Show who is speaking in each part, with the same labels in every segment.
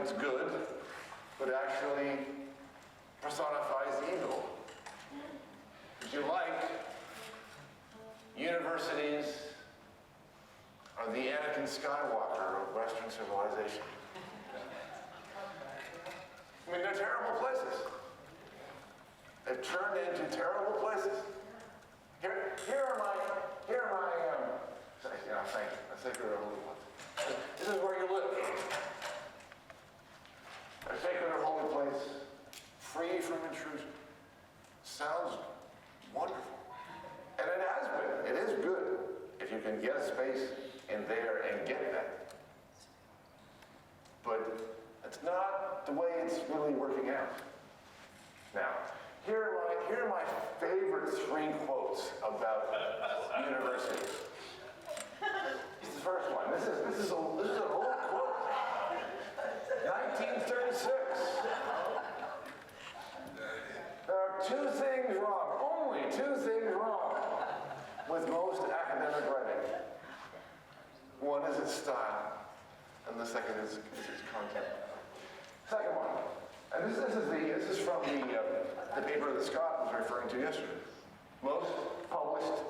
Speaker 1: claims good, but actually personifies evil. If you like, universities are the Anakin Skywalker of Western civilization. I mean, they're terrible places. They've turned into terrible places. Here are my sacred or holy places. This is where you live. A sacred or holy place, free from intrusion. Sounds wonderful. And it has been. It is good if you can get a space in there and get that. But it's not the way it's really working out. Now, here are my favorite 3 quotes about universities. This is the first one. This is an old quote. 1936. There are 2 things wrong, only 2 things wrong with most academic writing. One is its style, and the second is its content. Second one, and this is from the paper that Scott was referring to yesterday. Most published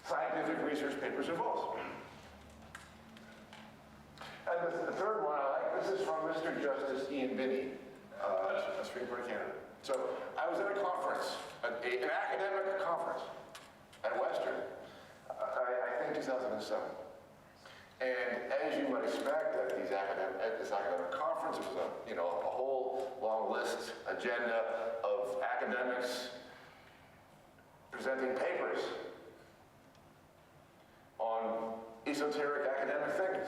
Speaker 1: scientific research papers are false. And the third one I like, this is from Mr. Justice Ian Binney, a Supreme Court candidate. So I was at a conference, an academic conference at Western, I think 2007. And as you might expect at this academic conference, there was a whole long list, agenda of academics presenting papers on esoteric academic things.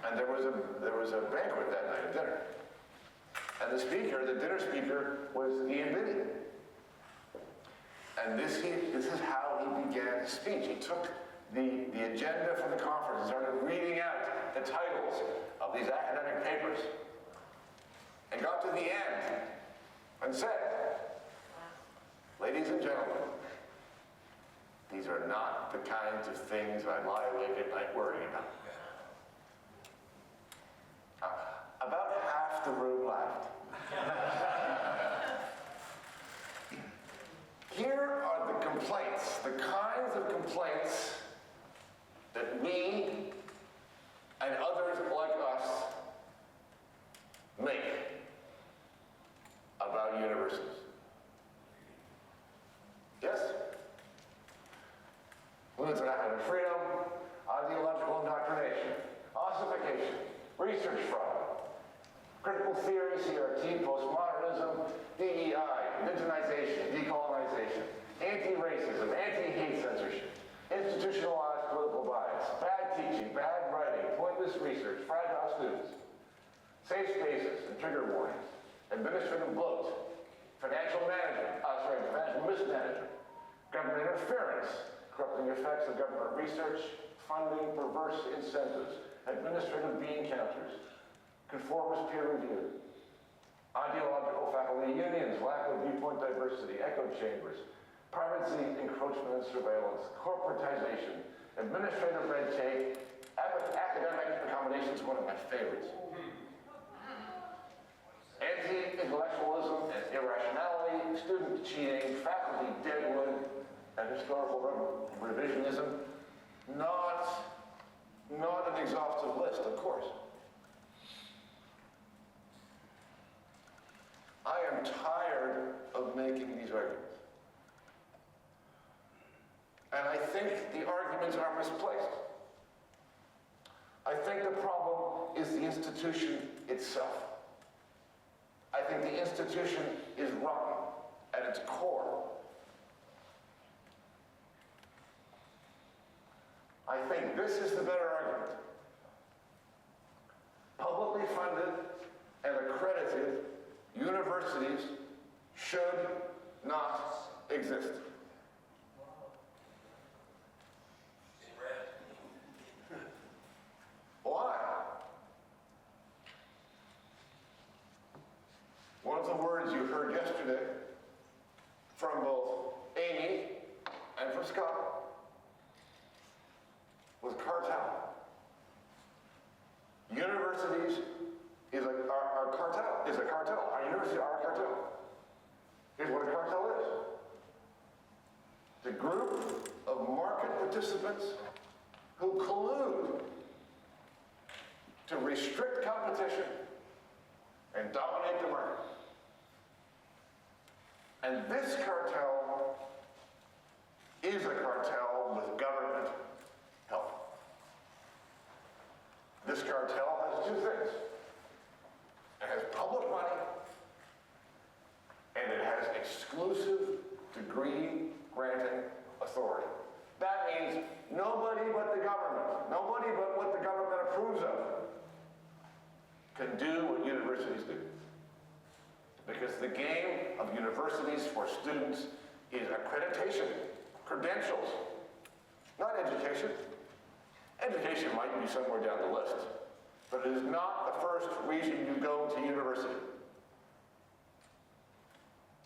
Speaker 1: And there was a banquet that night, a dinner. And the dinner speaker was Ian Binney. And this is how he began his speech. He took the agenda from the conference and started reading out the titles of these academic papers. And got to the end and said, "Ladies and gentlemen, these are not the kinds of things I lie awake at night worrying about." About half the room laughed. Here are the complaints, the kinds of complaints that we and others like us make about universities. Yes? Limits on academic freedom, ideological indoctrination, ossification, research fraud, critical theory, CRT, postmodernism, DEI, indigenization, decolonization, anti-racism, anti-hate censorship, institutionalized political bias, bad teaching, bad writing, pointless research, fragile students, safe spaces and trigger warnings, administrative bloat, financial mismanagement, government interference, corrupting effects of government research, funding, perverse incentives, administrative bean counters, conformist peer review, ideological faculty unions, lack of viewpoint diversity, echo chambers, privacy, encroachment and surveillance, corporatization, administrative red tape, academic accommodations, one of my favorites, anti-intellectualism and irrationality, student cheating, faculty deadwood, and historical revisionism. Not an exhaustive list, of course. I am tired of making these arguments. And I think the arguments are misplaced. I think the problem is the institution itself. I think the institution is rotten at its core. I think this is the better argument. Publicly funded and accredited universities should not exist. Why? One of the words you heard yesterday from both Amy and from Scott was cartel. Universities The group of market participants who collude to restrict competition and dominate the market. And this cartel is a cartel with government help. This cartel has two things. It has public money, and it has exclusive degree granting authority. That means nobody but the government, nobody but what the government approves of, can do what universities do. Because the game of universities for students is accreditation, credentials, not education. Education might be somewhere down the list, but it is not the first reason you go to university.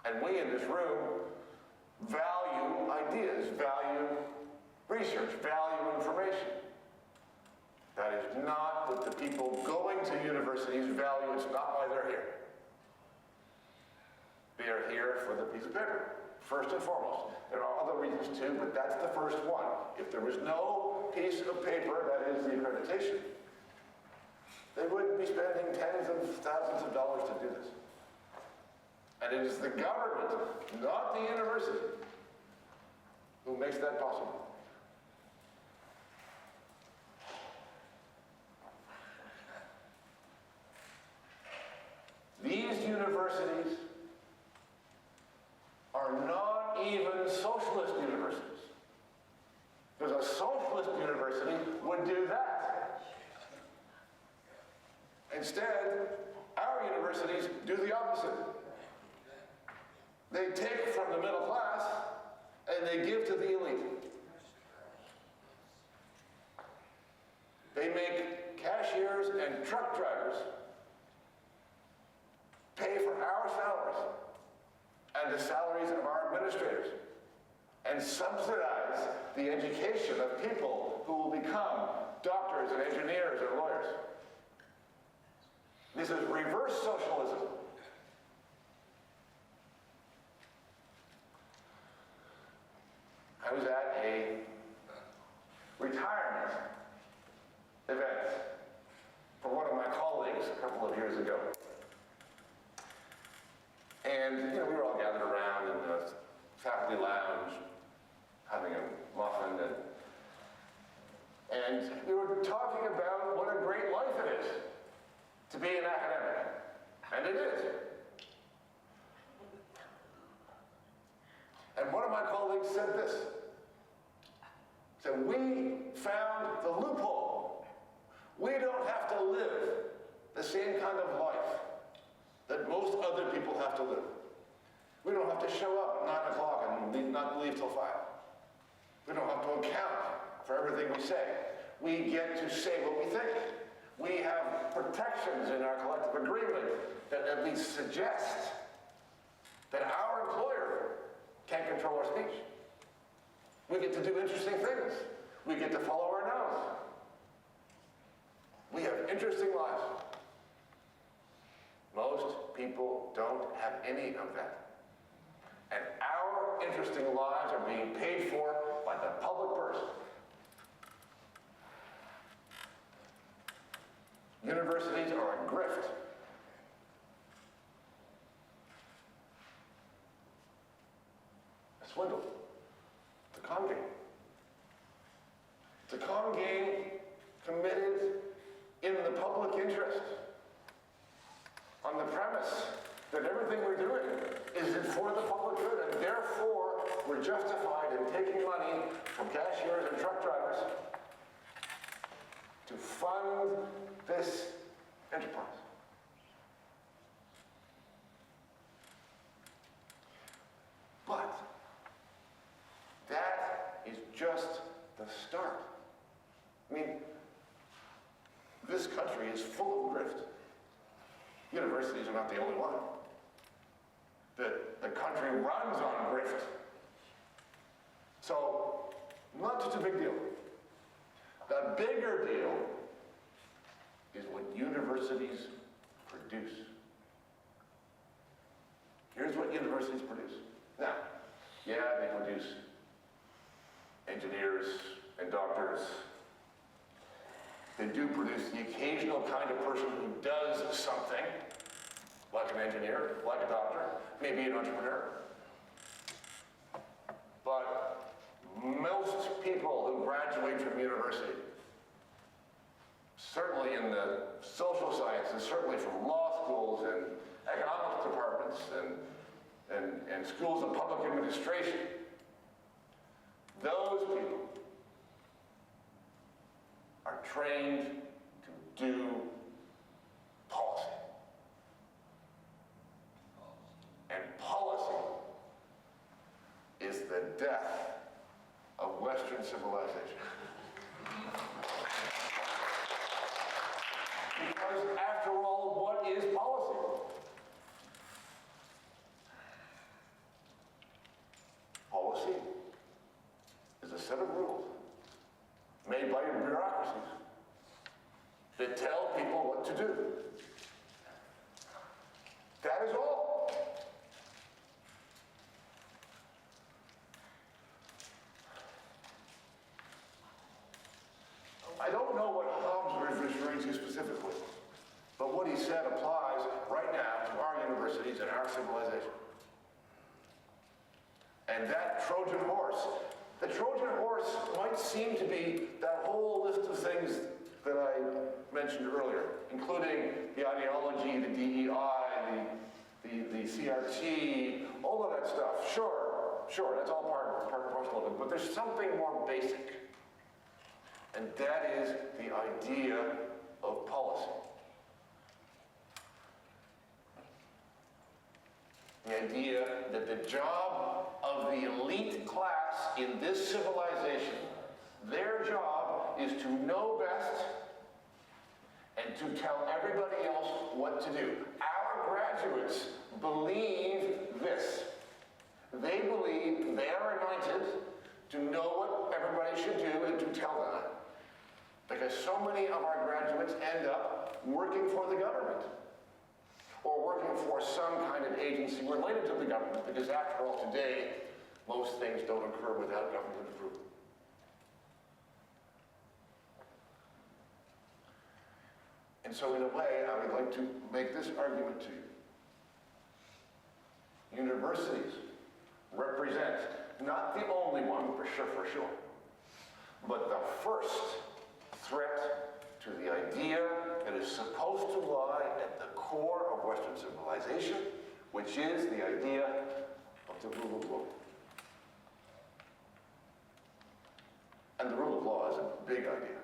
Speaker 1: And we in this room value ideas, value research, value information. That is not what the people going to universities value. It's not why they're here. They are here for the piece of paper, first and foremost. There are other reasons too, but that's the first one. If there was no piece of paper, that is the accreditation, they wouldn't be spending tens of thousands of dollars to do this. And it is the government, not the university, who makes that possible. These universities are not even socialist universities. Because a socialist university would do that. Instead, our universities do the opposite. They take from the middle class and they give to the elite. They make cashiers and truck drivers pay for our salaries and the salaries of our administrators, and subsidize the education of people who will become doctors and engineers and lawyers. This is reverse socialism. I was at a retirement event for one of my colleagues a couple of years ago. And, we were all gathered around in the faculty lounge, having a muffin, and we were talking about what a great life it is to be an academic. And it is. And one of my colleagues said this. He said, we found the loophole. We don't have to live the same kind of life that most other people have to live. We don't have to show up at 9 o'clock and not leave till 5. We don't have to account for everything we say. We get to say what we think. We have protections in our collective agreement that at least suggest that our employer can't control our speech. We get to do interesting things. We get to follow our nose. We have interesting lives. Most people don't have any of that. And our interesting lives are being paid for by the public purse. Universities are a grift. A swindle. It's a con game. It's a con game committed in the public interest, on the premise that everything we're doing is for the public good, and therefore we're justified in taking money from cashiers and truck drivers to fund this enterprise. But that is just the start. I mean, this country is full of grift. Universities are not the only one. The country runs on grift. So, not such a big deal. The bigger deal is what universities produce. Here's what universities produce. Now, yeah, they produce engineers and doctors. They do produce the occasional kind of person who does something, like an engineer, like a doctor, maybe an entrepreneur. But most people who graduate from university, certainly in the social sciences, certainly from law schools and economics departments and schools of public administration, those people are trained to do policy. And policy is the death of Western civilization. Because after all, what is policy? Policy is a set of rules made by bureaucracies that tell people what to do. That is all. I don't know what Hobbes was referring to specifically, but what he said applies right now to our universities and our civilization. And that Trojan horse, the Trojan horse might seem to be that whole list of things that I mentioned earlier, including the ideology, the DEI, the CRT, all of that stuff. Sure, that's all part and parcel of it. But there's something more basic. And that is the idea of policy. The idea that the job of the elite class in this civilization, their job is to know best and to tell everybody else what to do. Our graduates believe this. They believe they are anointed to know what everybody should do and to tell them that. Because so many of our graduates end up working for the government or working for some kind of agency related to the government, because after all, today, most things don't occur without government approval. And so in a way, I would like to make this argument to you. Universities represent not the only one, for sure, but the first threat to the idea that is supposed to lie at the core of Western civilization, which is the idea of the rule of law. And the rule of law is a big idea.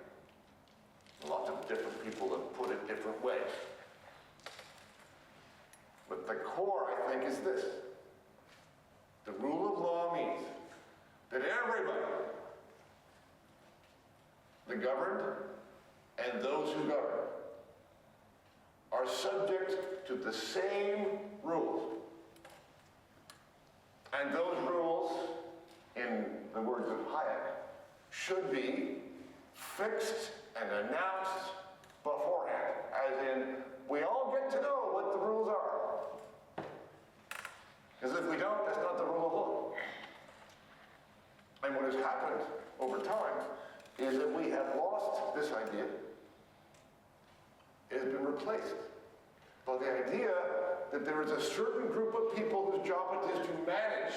Speaker 1: Lots of different people have put it different ways. But the core, I think, is this. The rule of law means that everybody, the governed and those who govern, are subject to the same rules. And those rules, in the words of Hayek, should be fixed and announced beforehand. As in, we all get to know what the rules are. Because if we don't, that's not the rule of law. And what has happened over time is that we have lost this idea. It has been replaced by the idea that there is a certain group of people whose job it is to manage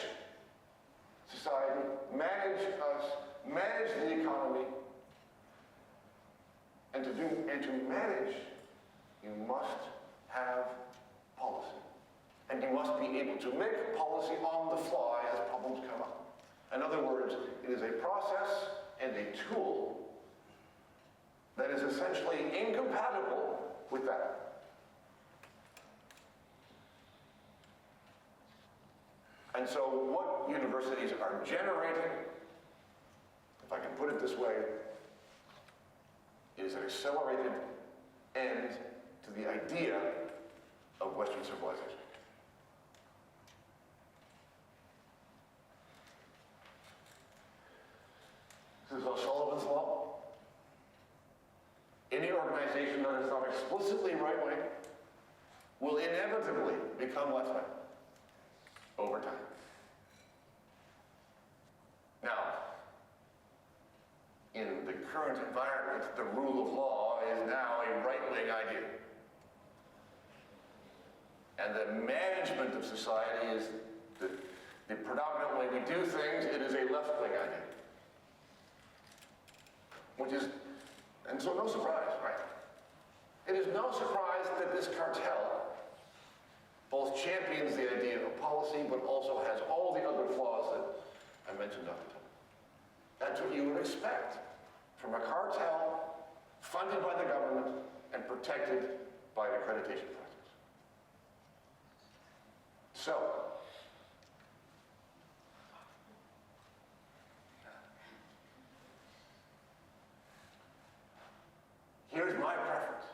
Speaker 1: society, manage us, manage the economy, and to manage, you must have policy. And you must be able to make policy on the fly as problems come up. In other words, it is a process and a tool that is essentially incompatible with that. And so what universities are generating, if I can put it this way, is an accelerated end to the idea of Western civilization. This is O'Sullivan's law. Any organization that is not explicitly right-wing will inevitably become left-wing over time. Now, current environment, the rule of law is now a right-wing idea. And the management of society is the predominant way we do things, it is a left-wing idea. Which is, and so no surprise, right? It is no surprise that this cartel both champions the idea of policy, but also has all the other flaws that I mentioned up to now. That's what you would expect from a cartel funded by the government and protected by an accreditation process. So, here's my preference.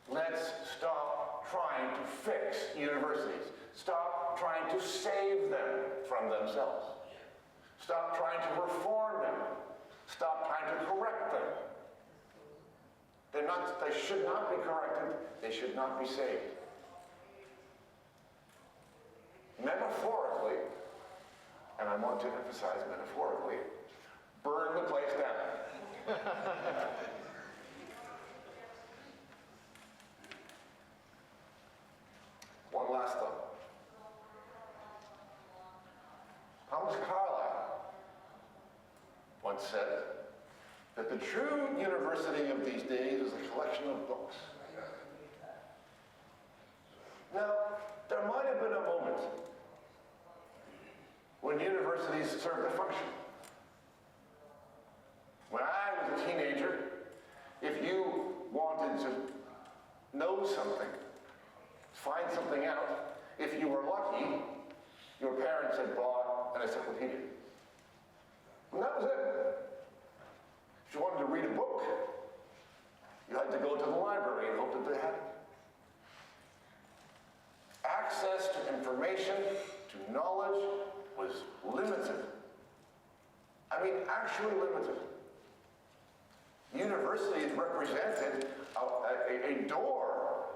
Speaker 1: Let's stop trying to fix universities. Stop trying to save them from themselves. Stop trying to reform them. Stop trying to correct them. They should not be corrected. They should not be saved. Metaphorically, and I want to emphasize metaphorically, burn the place down. One last thought. Thomas Carlyle once said that the true university of these days is a collection of books. Now, there might have been a moment when universities served a function. When I was a teenager, if you wanted to know something, find something out, if you were lucky, your parents had bought an encyclopedia. And that was it. If you wanted to read a book, you had to go to the library and hope that they had it. Access to information, to knowledge, was limited. I mean, actually limited. Universities represented a door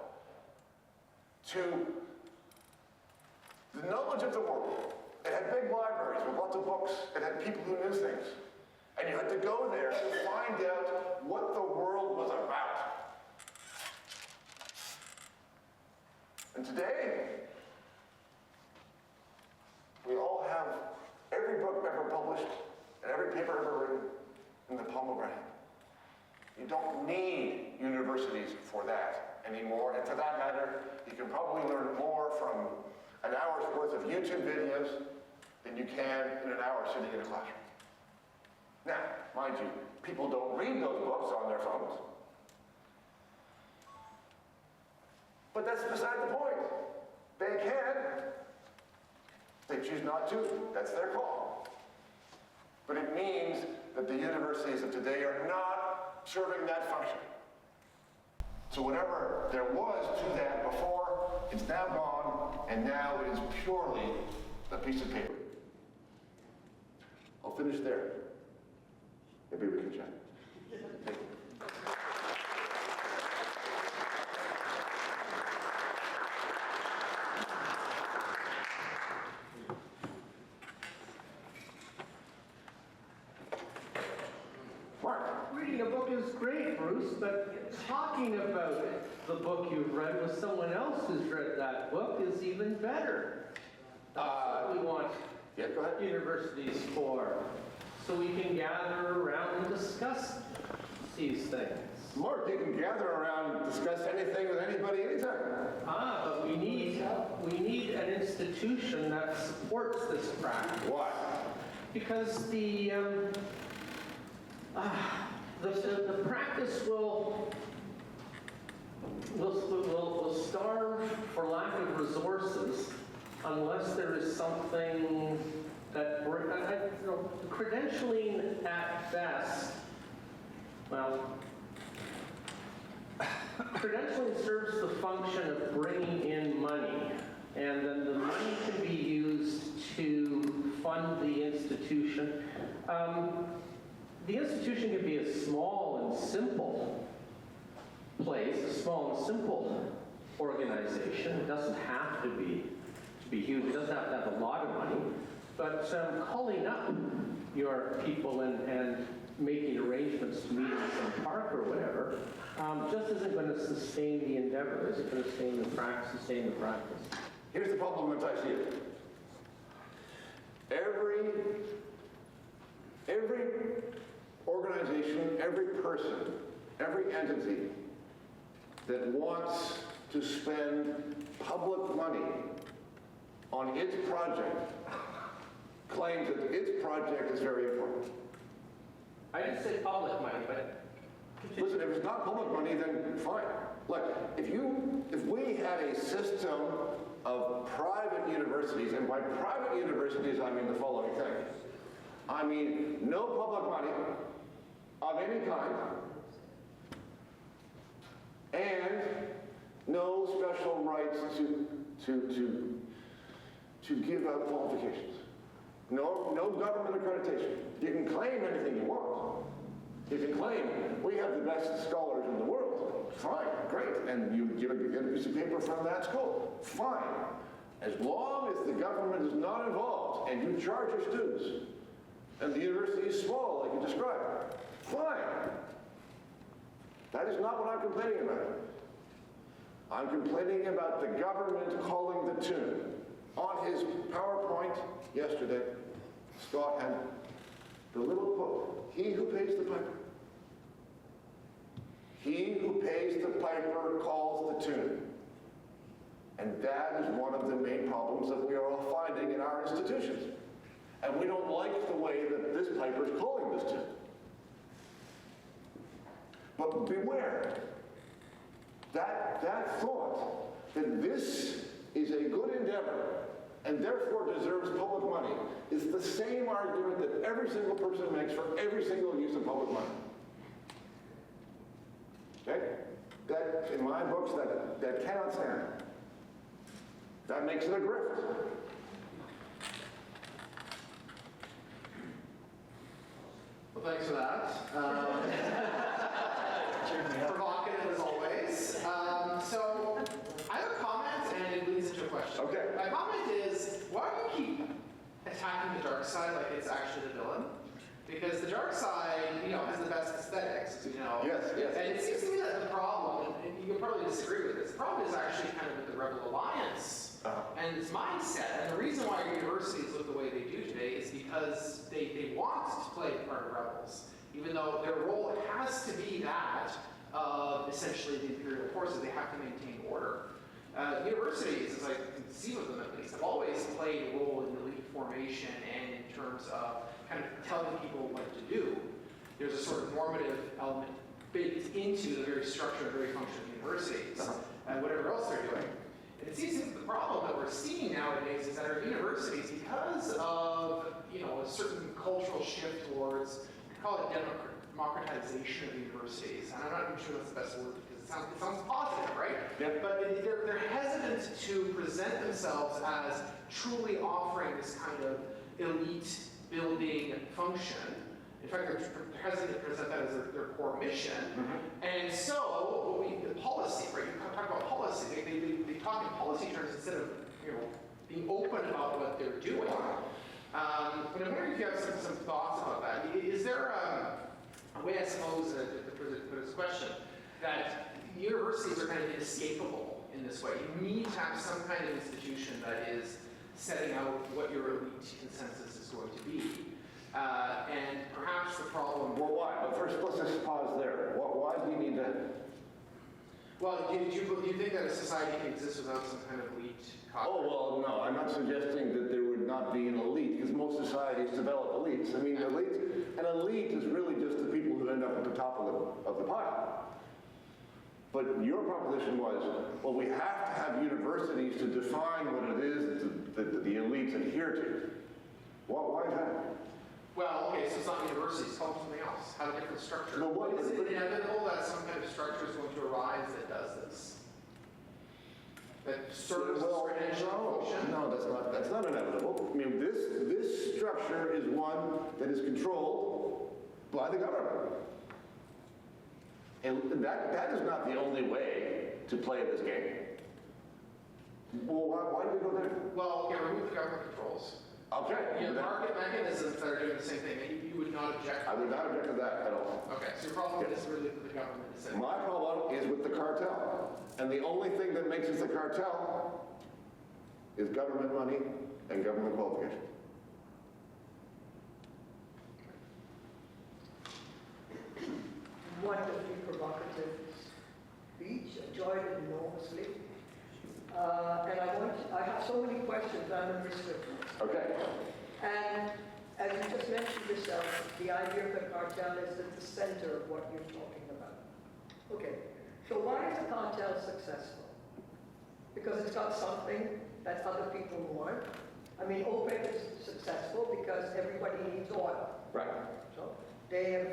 Speaker 1: to the knowledge of the world. It had big libraries with lots of books. It had people who knew things. And you had to go there to find out what the world was about. And today, we all have every book ever published and every paper ever written in the palm of our hand. You don't need universities for that anymore. And for that matter, you can probably learn more from an hour's worth of YouTube videos than you can in an hour sitting in a classroom. Now, mind you, people don't read those books on their phones. But that's beside the point. They can. They choose not to. That's their call. But it means that the universities of today are not serving that function. So whatever there was to that before, it's now gone, and now it is purely a piece of paper. I'll finish there. Maybe we can chat. Thank you.
Speaker 2: Reading a book is great, Bruce, but talking about the book you've read with someone else who's read that book is even better. That's what we want universities for, so we can gather around and discuss these things.
Speaker 1: Mark, you can gather around and discuss anything with anybody anytime.
Speaker 2: But we need an institution that supports this practice.
Speaker 1: Why?
Speaker 2: Because the practice will starve for lack of resources unless there is something that credentialing at best. Well, credentialing serves the function of bringing in money, and then the money can be used to fund the institution. The institution can be a small and simple place, a small and simple organization. It doesn't have to be huge. It doesn't have to have a lot of money. But calling up your people and making arrangements to meet in some park or whatever, just isn't going to sustain the endeavor, isn't going to sustain the practice.
Speaker 1: Here's the problem as I see it. Every organization, every person, every entity that wants to spend public money on its project claims that its project is very important.
Speaker 2: I didn't say public money, but...
Speaker 1: Listen, if it's not public money, then fine. Look, if we had a system of private universities, and by private universities I mean the following thing. I mean no public money of any kind, and no special rights to give out qualifications. No government accreditation. You can claim anything you want. You can claim, we have the best scholars in the world. Fine, great. And you get a piece of paper from that school. Fine. As long as the government is not involved and you charge your students, and the university is small, like you described, fine. That is not what I'm complaining about. I'm complaining about the government calling the tune. On his PowerPoint yesterday, Scott had the little quote, "He who pays the piper." He who pays the piper calls the tune. And that is one of the main problems that we are all finding in our institutions. And we don't like the way that this piper is calling this tune. But beware, that thought that this is a good endeavor and therefore deserves public money is the same argument that every single person makes for every single use of public money. Okay? That, in my books, that cannot stand. That makes it a grift.
Speaker 3: Well, thanks for that. Provocative as always. So I have a comment and it leads into a question.
Speaker 1: Okay.
Speaker 3: My comment is, why do you keep attacking the dark side like it's actually the villain? Because the dark side, has the best aesthetics,
Speaker 1: Yes.
Speaker 3: And it seems to me that the problem, and you can probably disagree with this, the problem is actually kind of with the Rebel Alliance and its mindset. And the reason why universities look the way they do today is because they want to play the part of rebels, even though their role has to be that of essentially the imperial forces. They have to maintain order. Universities, as I conceive of them at least, have always played a role in elite formation and in terms of kind of telling people what to do. There's a sort of normative element baked into the very structure and very function of universities and whatever else they're doing. And it seems that the problem that we're seeing nowadays is that our universities, because of a certain cultural shift towards, we call it democratization of universities, and I'm not even sure that's the best word because it sounds positive, right?
Speaker 1: Yep.
Speaker 3: But they're hesitant to present themselves as truly offering this kind of elite building function. In fact, they're hesitant to present that as their core mission. And so, the policy, right? You talk about policy. They talk in policy terms instead of being open about what they're doing. And I'm wondering if you have some thoughts about that. Is there a way, I suppose, to put this question, that universities are kind of inescapable in this way? You need to have some kind of institution that is setting out what your elite consensus is going to be. And perhaps the problem...
Speaker 1: Well, why? But first, let's just pause there. Why do you need that?
Speaker 3: Well, do you think that a society can exist without some kind of elite cognitive?
Speaker 1: Oh, well, no. I'm not suggesting that there would not be an elite, because most societies develop elites. I mean, an elite is really just the people who end up at the top of the pile. But your proposition was, well, we have to have universities to define what it is that the elites adhere to. Why is that?
Speaker 3: Well, okay, so it's not universities, it's called something else. Have a different structure.
Speaker 1: No,
Speaker 3: is it inevitable that some kind of structure is going to arise that does this? That serves as a credential function?
Speaker 1: No, that's not inevitable. I mean, this structure is one that is controlled by the government. And that is not the only way to play this game. Well, why do we go there?
Speaker 3: Well, okay, remove the government controls.
Speaker 1: Okay.
Speaker 3: You have market mechanisms that are doing the same thing. You would not object?
Speaker 1: I would not object to that at all.
Speaker 3: Okay, so your problem is really with the government is that.
Speaker 1: My problem is with the cartel. And the only thing that makes us a cartel is government money and government qualifications.
Speaker 4: Wonderfully provocative speech, enjoyed it enormously. And I have so many questions, I'm a risk of.
Speaker 1: Okay.
Speaker 4: And as you just mentioned yourself, the idea of the cartel is at the center of what you're talking about. Okay, so why is the cartel successful? Because it's got something that other people want. I mean, OPEC is successful because everybody needs oil.
Speaker 1: Right.
Speaker 4: So they have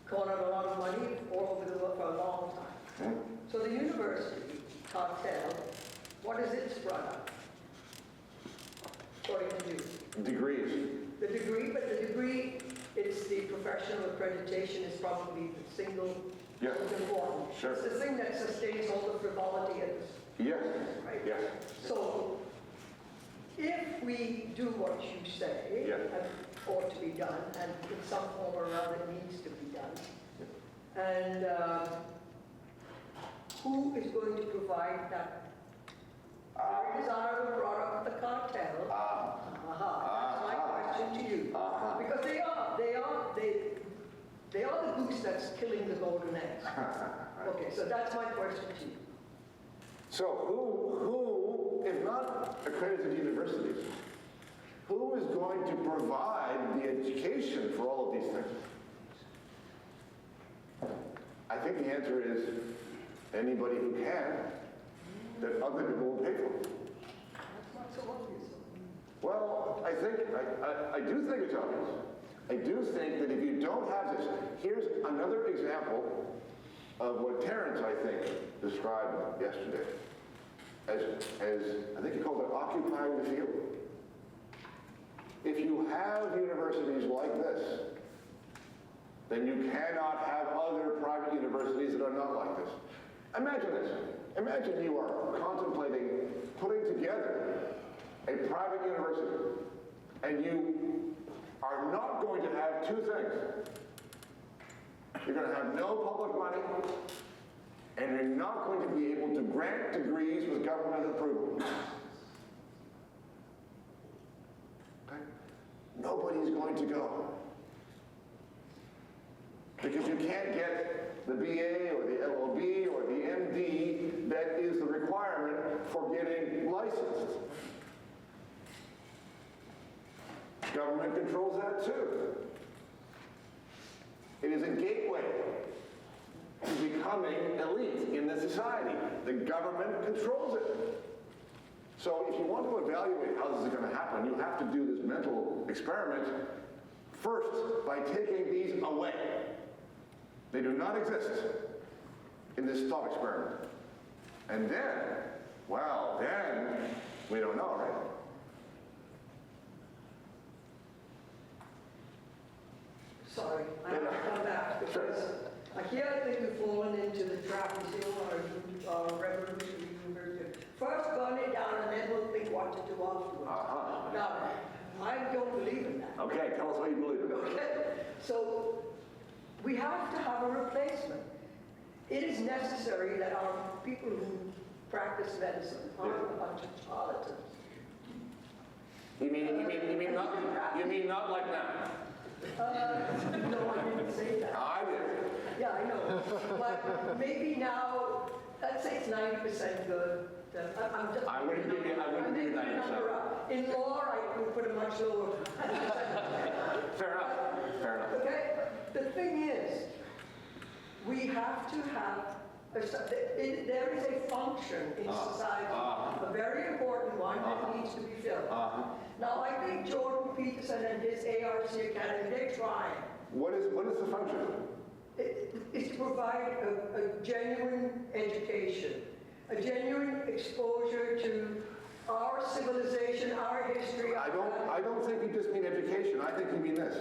Speaker 4: gone out a lot of money all over the world for a long time. So the university cartel, what is its product? According to you.
Speaker 1: Degrees.
Speaker 4: The degree, but the degree, it's the professional accreditation is probably the single
Speaker 1: Yes.
Speaker 4: most important.
Speaker 1: Sure.
Speaker 4: It's the thing that sustains all the frivolity of this,
Speaker 1: Yes.
Speaker 4: right?
Speaker 1: Yes.
Speaker 4: So if we do what you say,
Speaker 1: Yeah.
Speaker 4: and ought to be done, and in some form or other it needs to be done, and who is going to provide that very desirable product, the cartel? That's my question to you. Because they are the goose that's killing the golden eggs. Okay, so that's my question to you.
Speaker 1: So who, if not accredited universities, who is going to provide the education for all of these things? I think the answer is anybody who can, that other people will pay for.
Speaker 4: That's not so obvious.
Speaker 1: Well, I do think it's obvious. I do think that if you don't have this, here's another example of what Terrence, I think, described yesterday as I think he called it occupying the field. If you have universities like this, then you cannot have other private universities that are not like this. Imagine this. Imagine you are contemplating putting together a private university, and you are not going to have two things. You're going to have no public money, and you're not going to be able to grant degrees with government approval. Okay? Nobody's going to go. Because you can't get the BA or the LLB or the MD that is the requirement for getting licensed. Government controls that too. It is a gateway to becoming elite in the society. The government controls it. So if you want to evaluate how this is going to happen, you have to do this mental experiment first by taking these away. They do not exist in this thought experiment. And then, well, then we don't know, right?
Speaker 4: Sorry, I have to come back because here I think we've fallen into the trap we see on our revolutionary university. First burn it down and then we'll think what to do afterwards. Now, I don't believe in that.
Speaker 1: Okay, tell us what you believe in.
Speaker 4: Okay, so we have to have a replacement. It is necessary that our people who practice medicine aren't a bunch of charlatans.
Speaker 1: You mean not like that?
Speaker 4: No, I didn't say that.
Speaker 1: I did.
Speaker 4: Yeah, I know. But maybe now, let's say it's 90% good. I'm just.
Speaker 1: I wouldn't give you 90%.
Speaker 4: In law, I would put a much lower.
Speaker 1: Fair enough. Fair enough.
Speaker 4: Okay? The thing is, we have to have, there is a function in society, a very important one that needs to be filled. Now, I think Jordan Peterson and his ARC Academy, they're trying.
Speaker 1: What is the function?
Speaker 4: It's to provide a genuine education, a genuine exposure to our civilization, our history.
Speaker 1: I don't think you just mean education. I think you mean this.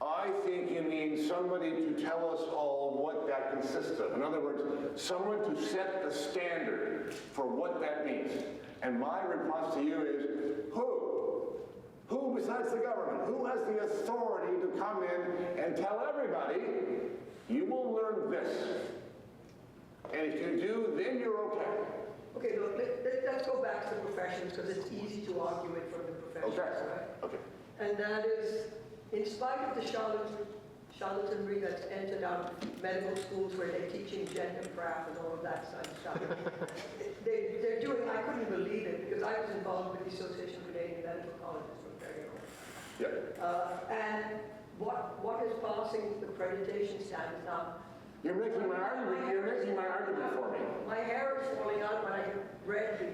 Speaker 1: I think you mean somebody to tell us all what that consists of. In other words, someone to set the standard for what that means. And my response to you is, who? Who besides the government? Who has has the authority to come in and tell everybody, you will learn this. And if you do, then you're okay.
Speaker 4: Okay, look, let's go back to the professions, because it's easy to argue it from the professions,
Speaker 1: Okay.
Speaker 4: right?
Speaker 1: Okay.
Speaker 4: And that is, in spite of the charlatanry that's entered out of medical schools where they're teaching gender craft and all of that sort of stuff, they're doing, I couldn't believe it, because I was involved with the Association of Canadian Medical Colleges from very early.
Speaker 1: Yeah.
Speaker 4: And what is passing the accreditation standards now?
Speaker 1: You're making my argument. You're making my argument for me.
Speaker 4: My hair is falling out when I read the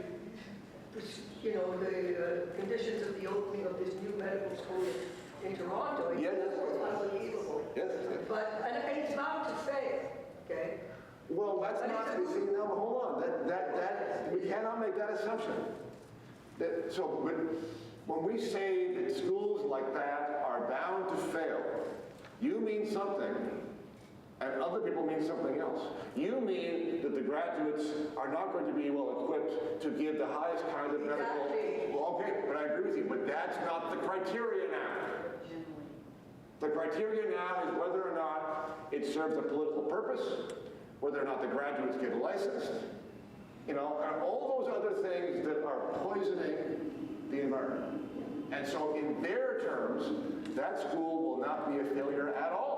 Speaker 4: conditions of the opening of this new medical school in Toronto.
Speaker 1: Yes.
Speaker 4: It was unbelievable.
Speaker 1: Yes.
Speaker 4: But and it's bound to fail. Okay.
Speaker 1: Well, that's not. See, now hold on. That we cannot make that assumption. When we say that schools like that are bound to fail, you mean something. And other people mean something else. You mean that the graduates are not going to be well equipped to give the highest kind of medical...
Speaker 4: Exactly.
Speaker 1: Well, okay, but I agree with you, but that's not the criteria now. The criteria now is whether or not it serves a political purpose, whether or not the graduates get licensed, and all those other things that are poisoning the environment. And so in their terms, that school will not be a failure at all.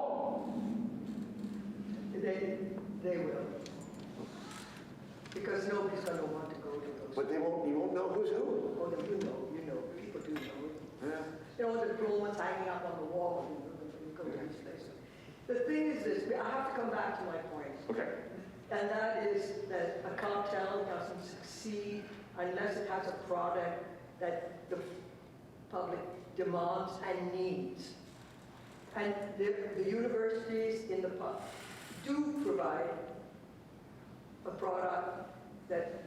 Speaker 4: They will. Because nobody's going to want to go to those.
Speaker 1: But you won't know who's who.
Speaker 4: Oh, you know. People do know.
Speaker 1: Yeah.
Speaker 4: The diplomas hanging up on the wall when you go to these places. The thing is this, I have to come back to my point.
Speaker 1: Okay.
Speaker 4: And that is that a cartel doesn't succeed unless it has a product that the public demands and needs. And the universities in the pub do provide a product that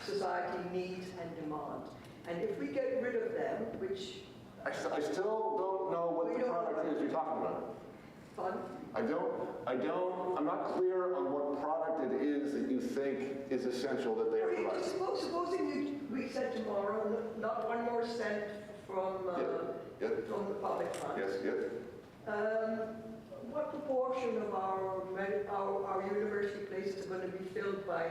Speaker 4: society needs and demands. And if we get rid of them, which...
Speaker 1: I still don't know what the product is you're talking about.
Speaker 4: Pardon?
Speaker 1: I'm not clear on what product it is that you think is essential that they are providing.
Speaker 4: Supposing we said tomorrow, not one more cent from from the public fund.
Speaker 1: Yes.
Speaker 4: What proportion of our university places are going to be filled by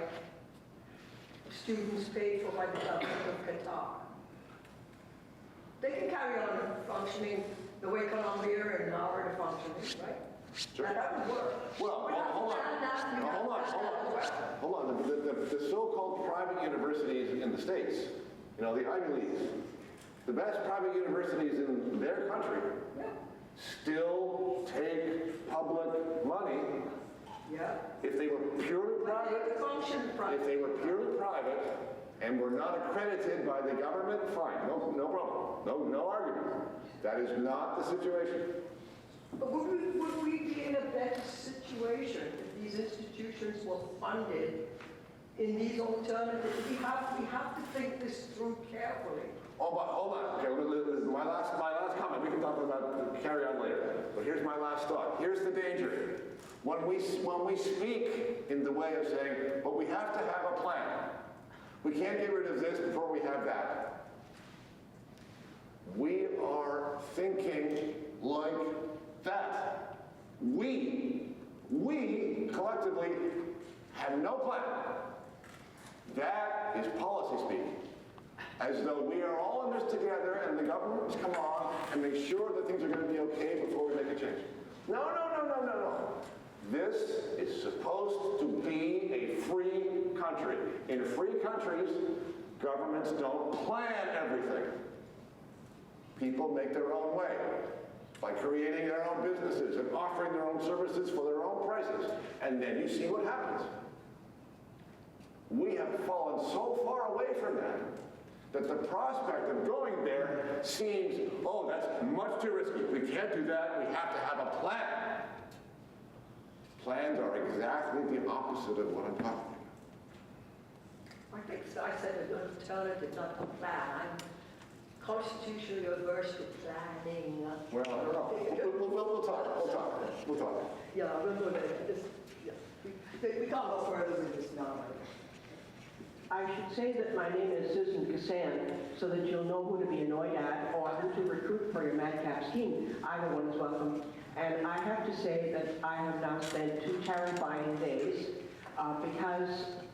Speaker 4: students paid for by the government of Qatar? They can carry on functioning the way Colombia and Howard are functioning, right?
Speaker 1: Sure.
Speaker 4: Now that would work.
Speaker 1: Well, hold on. The so-called private universities in the States, the Ivy Leagues, the best private universities in their country, still take public money.
Speaker 4: Yeah.
Speaker 1: If they were purely private, and were not accredited by the government, fine, no problem, no argument. That is not the situation.
Speaker 4: But would we be in a better situation if these institutions were funded in these alternatives? We have to think this through carefully.
Speaker 1: Oh, but hold on. Okay, this is my last comment. We can talk about carry on later. But here's my last thought. Here's the danger. When we speak in the way of saying, but we have to have a plan. We can't get rid of this before we have that. We are thinking like that. We collectively have no plan. That is policy speak. As though we are all in this together and the government must come on and make sure that things are going to be okay before we make a change. No. This is supposed to be a free country. In free countries, governments don't plan everything. People make their own way by creating their own businesses and offering their own services for their own prices. And then you see what happens. We have fallen so far away from that the prospect of going there seems, that's much too risky. We can't do that. We have to have a plan. Plans are exactly the opposite of what I'm talking about.
Speaker 4: I think I said an alternative, not a plan. I'm constitutionally averse to planning.
Speaker 1: Well, we'll talk.
Speaker 4: Yeah, we'll go there. We can't go further with this now.
Speaker 5: I should say that my name is Susan Cassan, so that you'll know who to be annoyed at or who to recruit for your madcap scheme. Either one is welcome. And I have to say that I have now spent 2 terrifying days because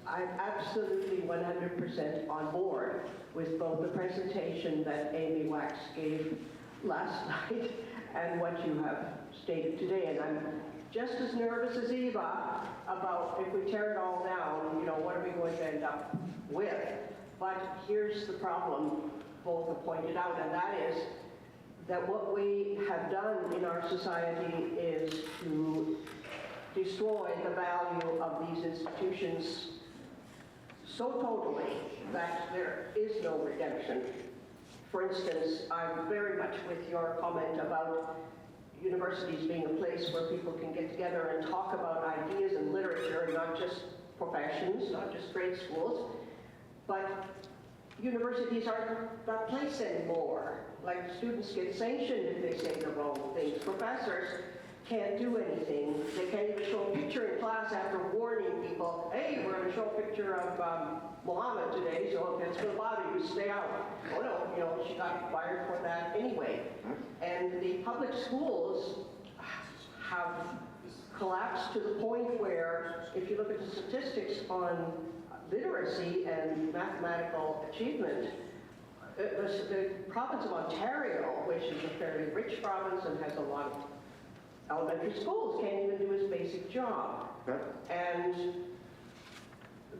Speaker 5: I'm absolutely 100% on board with both the presentation that Amy Wax gave last night and what you have stated today. And I'm just as nervous as Eva about if we tear it all down, you know, what are we going to end up with? But here's the problem both have pointed out, and that is that what we have done in our society is to destroy the value of these institutions so totally that there is no redemption. For instance, I'm very much with your comment about universities being a place where people can get together and talk about ideas and literature, not just professions, not just grade schools, but universities aren't that place anymore. Like, students get sanctioned if they say the wrong things. Professors can't do anything. They can't even show a picture in class after warning people, hey, we're going to show a picture of Muhammad today, so if it's going to bother you, stay out. Oh no, you know, she got fired for that anyway. And the public schools have collapsed to the point where, if you look at the statistics on literacy and mathematical achievement, the province of Ontario, which is a fairly rich province and has a lot of elementary schools, can't even do his basic job. And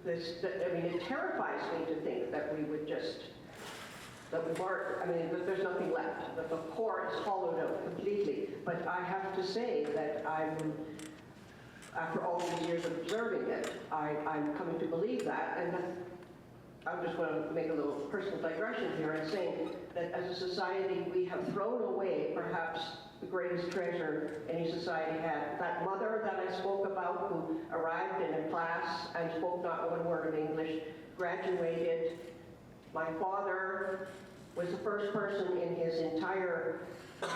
Speaker 5: this, I mean, it terrifies me to think that we would just, that we weren't, I mean, that there's nothing left, that the core is hollowed out completely. But I have to say that after all these years of observing it, I'm coming to believe that. And I'm just going to make a little personal digression here and saying that as a society, we have thrown away perhaps the greatest treasure any society had. That mother that I spoke about, who arrived in a class and spoke not one word of English, graduated. My father was the first person in his entire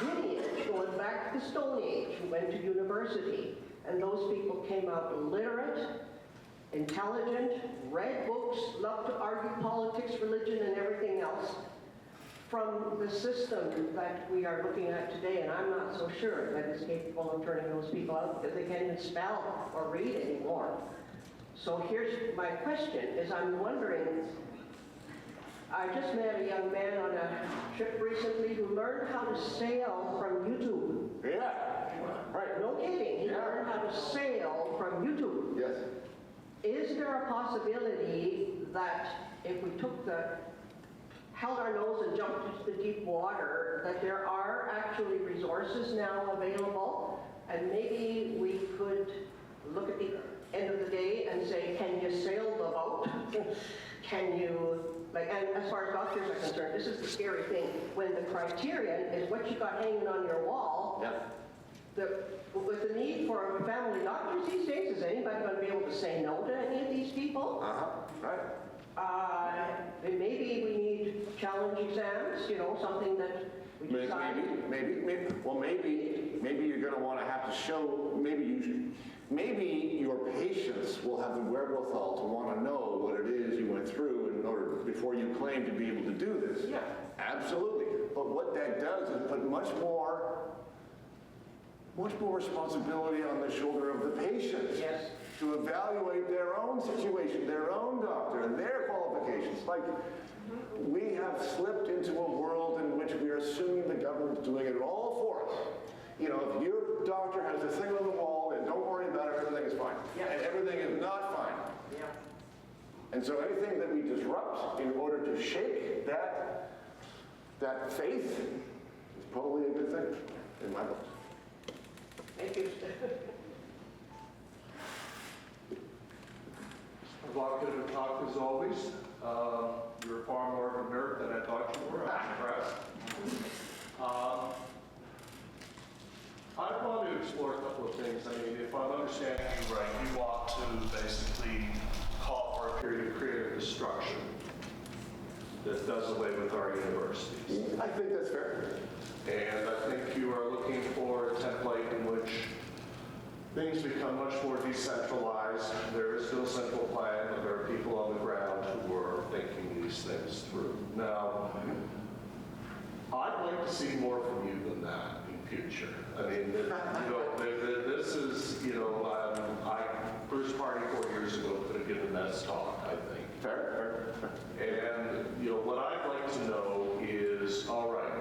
Speaker 5: lineage, going back to the Stone Age, who went to university. And those people came out literate, intelligent, read books, loved to argue politics, religion, and everything else from the system that we are looking at today. And I'm not so sure that it's capable of turning those people out because they can't even spell or read anymore. So here's my question, is I'm wondering, I just met a young man on a trip recently who learned how to sail from YouTube.
Speaker 1: Yeah, right.
Speaker 5: No kidding, he learned how to sail from YouTube.
Speaker 1: Yes.
Speaker 5: Is there a possibility that if we held our nose and jumped into the deep water, that there are actually resources now available, and maybe we could look at the end of the day and say, can you sail the boat? Can you, like, and as far as doctors are concerned, this is the scary thing, when the criterion is what you got hanging on your wall.
Speaker 1: Yeah.
Speaker 5: With the need for family doctors these days, is anybody going to be able to say no to any of these people?
Speaker 1: Right.
Speaker 5: And maybe we need challenge exams, you know, something that we decide.
Speaker 1: Maybe you're going to want to have to show, maybe your patients will have the wherewithal to want to know what it is you went through in order, before you claim to be able to do this.
Speaker 5: Yeah.
Speaker 1: Absolutely. But what that does is put much more responsibility on the shoulder of the patient.
Speaker 5: Yes.
Speaker 1: To evaluate their own situation, their own doctor, and their qualifications. Like, we have slipped into a world in which we are assuming the government's doing it all for us. You know, if your doctor has a thing on the wall, and don't worry about it, everything is fine.
Speaker 5: Yeah.
Speaker 1: And everything is not fine.
Speaker 5: Yeah.
Speaker 1: And so anything that we disrupt in order to shake that faith is probably a good thing, in my book.
Speaker 5: Thank you.
Speaker 6: Evocative talk as always. You're far more of a nerd than I thought you were. I'm impressed. I want to explore a couple of things. I mean, if I'm understanding you right, you want to basically call for a period of creative destruction that does away with our universities.
Speaker 1: I think that's fair.
Speaker 6: And I think you are looking for a template in which things become much more decentralized. There is no central plan, but there are people on the ground who these things through. Now, I'd like to see more from you than that in future. I mean, this is, Bruce Party 4 years ago could have given that talk, I think.
Speaker 1: Fair.
Speaker 6: And, what I'd like to know is, all right,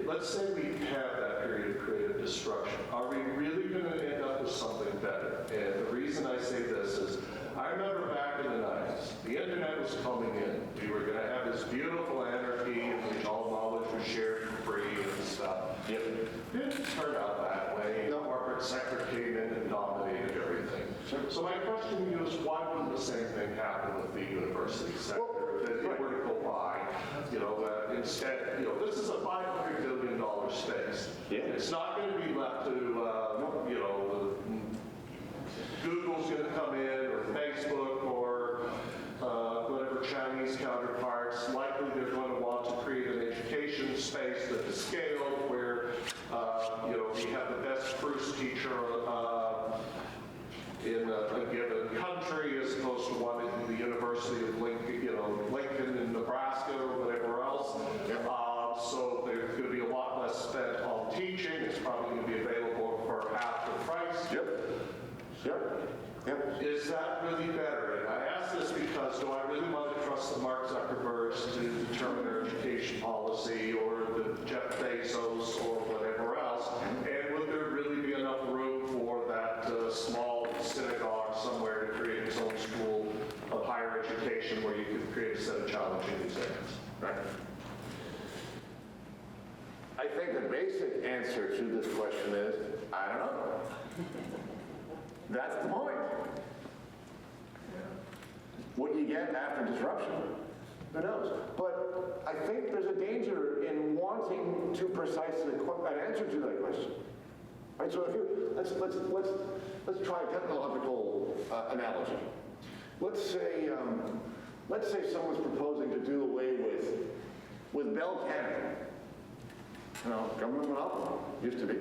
Speaker 6: let's say we have that period of creative destruction. Are we really going to end up with something better? And the reason I say this is, I remember back in the 90s, the internet was coming in. We were going to have this beautiful anarchy in which all knowledge was shared for free and stuff. It didn't turn out that way. The corporate sector came in and dominated everything. So my question to you is, why wouldn't the same thing happen with the university sector? That it were to go by, instead, this is a $500 billion space.
Speaker 1: Yeah.
Speaker 6: It's not going to be left to, Google's going to come in, or Facebook, or whatever Chinese counterparts. Likely they're going to want to create an education space that is scaled, where we have the best Bruce teacher in a given country, as opposed to one in the University of Lincoln in Nebraska or whatever else. So there's going to be a lot less spent on teaching. It's probably going to be available for half the price.
Speaker 1: Yep.
Speaker 6: Is that really better? And I ask this because, do I really want to trust the Mark Zuckerbergs to determine their education policy, or the Jeff Bezos, or whatever else? And would there really be enough room for that small synagogue somewhere to create its own school of higher education where you could create a set of challenging exams?
Speaker 1: Right. I think the basic answer to this question is, I don't know. That's the point. What you get after disruption, who knows? But I think there's a danger in wanting to precisely an answer to that question. Right. So if you let's try a technological analogy. Let's say someone's proposing to do away with Bell Canada. Government monopoly used to be.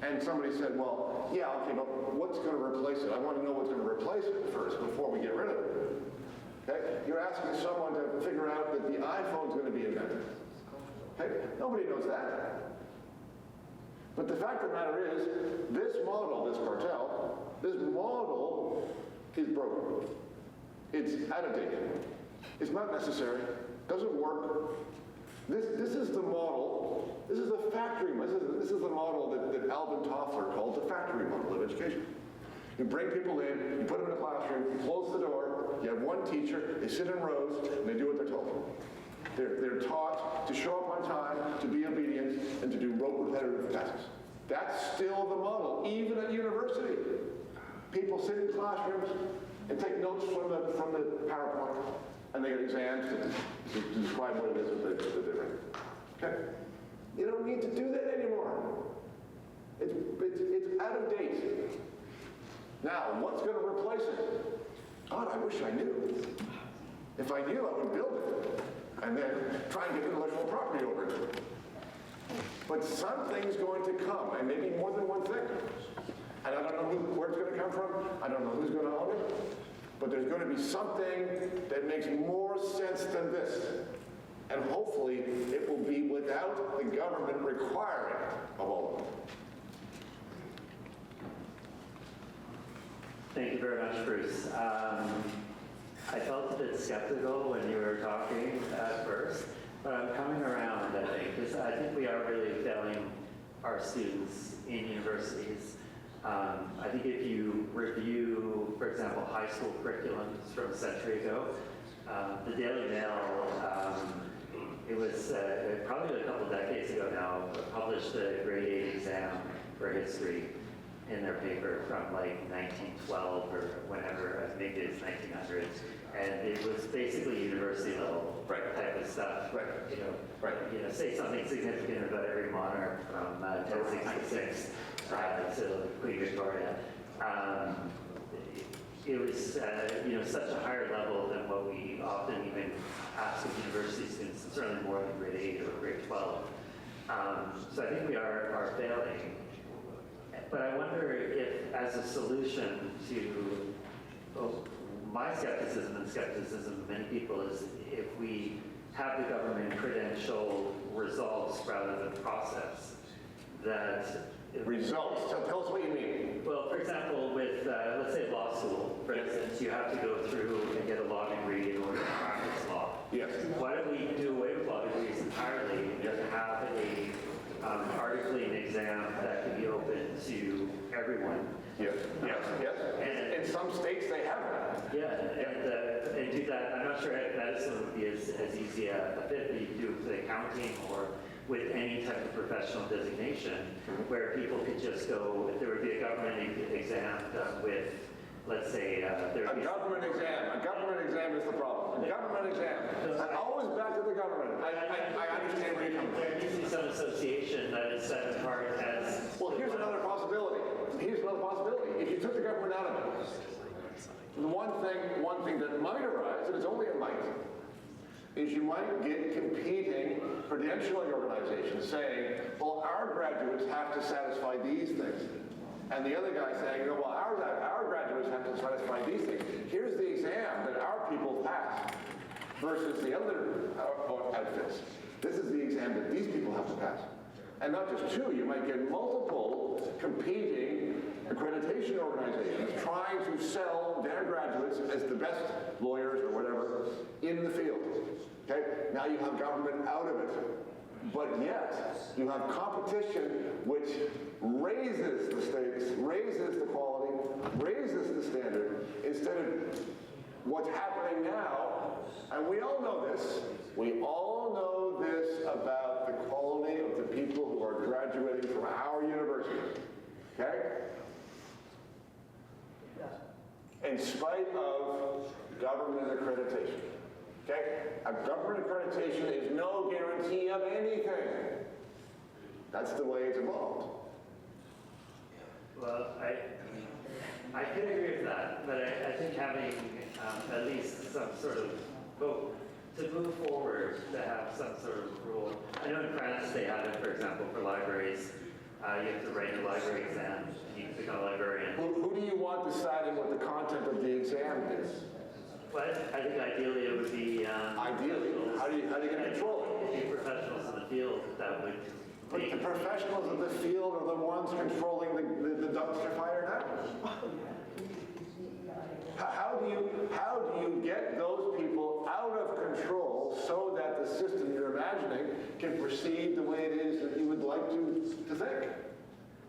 Speaker 1: And somebody said, well, yeah, okay, but what's going to replace it? I want to know what's going to replace it first before we get rid of it. Okay? You're asking someone to figure out that the iPhone's going to be invented. Okay? Nobody knows that. But the fact of the matter is, this model is broken. It's out of date. It's not necessary. Doesn't work. This is the model. This is the factory. This is the model that Alvin Toffler called the factory model of education. You bring people in, you put them in a classroom, you close the door, you have one teacher, they sit in rows, and they do what they're told. They're taught to show up on time, to be obedient, and to do rote repetitive tasks. That's still the model, even at university. People sit in classrooms and take notes from the PowerPoint, and they get exams to describe what it is that they're doing. Okay? You don't need to do that anymore. It's out of date. Now, what's going to replace it? God, I wish I knew. If I knew, I would build it, and then try and get intellectual property over it. But something's going to come, and maybe more than one thing. And I don't know where it's going to come from. I don't know who's going to own it. But there's going to be something that makes more sense than this. And hopefully, it will be without the government requiring it of all of it.
Speaker 7: Thank you very much, Bruce. I felt a bit skeptical when you were talking at first, but I'm coming around, I think, because I think we are really failing our students in universities. I think if you review, for example, high school curriculums from a century ago, the Daily Mail, it was probably a couple decades ago now, published a grade 8 exam for history in their paper from like 1912 or whenever, maybe it's 1900s, and it was basically university level type of stuff. Say something significant about every monarch from 1066 to Queen Victoria. It was such a higher level than what we often even ask of university students, and certainly more than grade 8 or grade 12. So I think we are failing. But I wonder if, as a solution to my skepticism and skepticism of many people is if we have the government credential results rather than process, that...
Speaker 1: Results, so tell us what you mean.
Speaker 7: Well, for example, with, let's say law school, for instance, you have to go through and get a law degree in order to practice law.
Speaker 1: Yes.
Speaker 7: Why don't we do away with law degrees entirely and have a articling exam that can be open to everyone?
Speaker 1: Yes, yes, yes.
Speaker 7: And-
Speaker 1: In some states, they have that.
Speaker 7: Yeah, and do that. I'm not sure if medicine would be as easy a fit that you do with accounting or with any type of professional designation, where people could just go, if there would be a government exam done with, let's say, there would be...
Speaker 1: A government exam is the problem. A government exam. And always back to the government. I understand where you're coming from.
Speaker 7: There needs to be some association that is set apart as...
Speaker 1: Well, here's another possibility. If you took the government out of it, the one thing that might arise, and it's only a might, is you might get competing credentialing organizations saying, well, our graduates have to satisfy these things. And the other guy saying, well, our graduates have to satisfy these things. Here's the exam that our people pass versus the other outfits. This is the exam that these people have to pass. And not just two, you might get multiple competing accreditation organizations trying to sell their graduates as the best lawyers or whatever in the field. Okay? Now you have government out of it. But yet, you have competition which raises the stakes, raises the quality, raises the standard, instead of what's happening now. And we all know this. We all know this about the quality of the people who are graduating from our university. Okay? In spite of government accreditation. Okay? A government accreditation is no guarantee of anything. That's the way it's evolved.
Speaker 7: Well, I could agree with that, but I think having at least some sort of vote to move forward, to have some sort of rule. I know in France they have it, for example, for libraries. You have to write a library exam, and you can become a librarian.
Speaker 1: Who do you want deciding what the content of the exam is?
Speaker 7: But I think ideally it would be...
Speaker 1: Ideally? How are you going to control it?
Speaker 7: It'd be professionals in the field that would...
Speaker 1: But the professionals of the field are the ones controlling the dumpster fire now. How do you get those people out of control so that the system you're imagining can proceed the way it is that you would like to think?